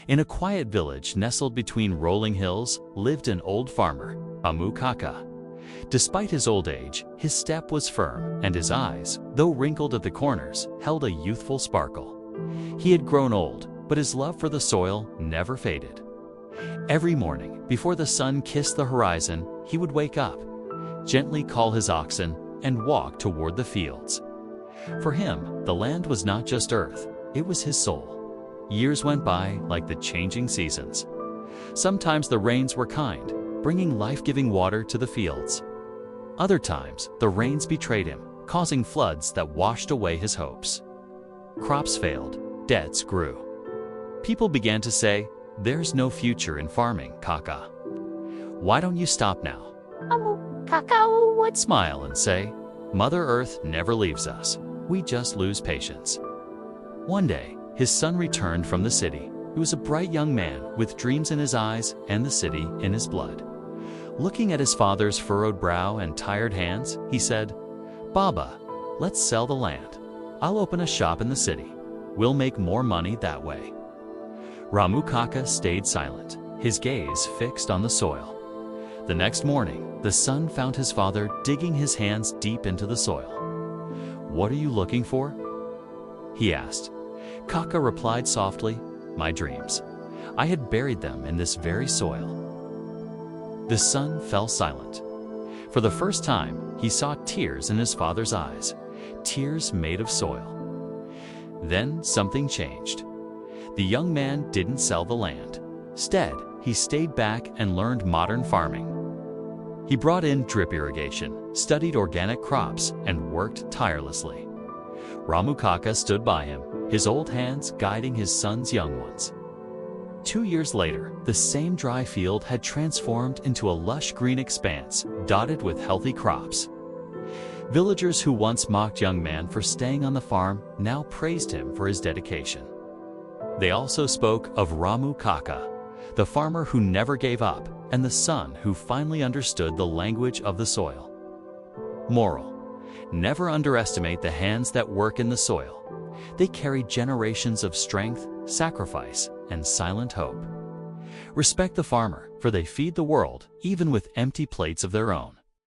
In a quiet village nestled between rolling hills lived an old farmer, Ramu Kaka. Despite his old age, his step was firm, and his eyes, though wrinkled at the corners, held a youthful sparkle. He had grown old, but his love for the soil never faded. Every morning, before the sun kissed the horizon, he would wake up, gently call his oxen, and walk toward the fields. For him, the land was not just earth, it was his soul. Years went by like the changing seasons. Sometimes the rains were kind, bringing life-giving water to the fields. Other times, the rains betrayed him, causing floods that washed away his hopes. Crops failed, debts grew. People began to say, "There's no future in farming, Kaka. Why don't you stop now?" Kaka would Smile and say, "Mother Earth never leaves us. We just lose patience." One day, his son returned from the city. He was a bright young man with dreams in his eyes and the city in his blood. Looking at his father's furrowed brow and tired hands, he said, "Baba, let's sell the land. I'll open a shop in the city. We'll make more money that way." Ramu Kaka stayed silent, his gaze fixed on the soil. The next morning, the son found his father digging his hands deep into the soil. "What are you looking for?" he asked. Kaka replied softly, "My dreams. I had buried them in this very soil." The son fell silent. For the first time, he saw tears in his father's eyes, tears made of soil. Then something changed. The young man didn't sell the land. Instead, he stayed back and learned modern farming. He brought in drip irrigation, studied organic crops, and worked tirelessly. Ramu Kaka stood by him, his old hands guiding his son's young ones. 2 years later, the same dry field had transformed into a lush green expanse, dotted with healthy crops. Villagers who once mocked young man for staying on the farm now praised him for his dedication. They also spoke of Ramu Kaka, the farmer who never gave up, and the son who finally understood the language of the soil. Moral: never underestimate the hands that work in the soil. They carry generations of strength, sacrifice, and silent hope. Respect the farmer, for they feed the world, even with empty plates of their own.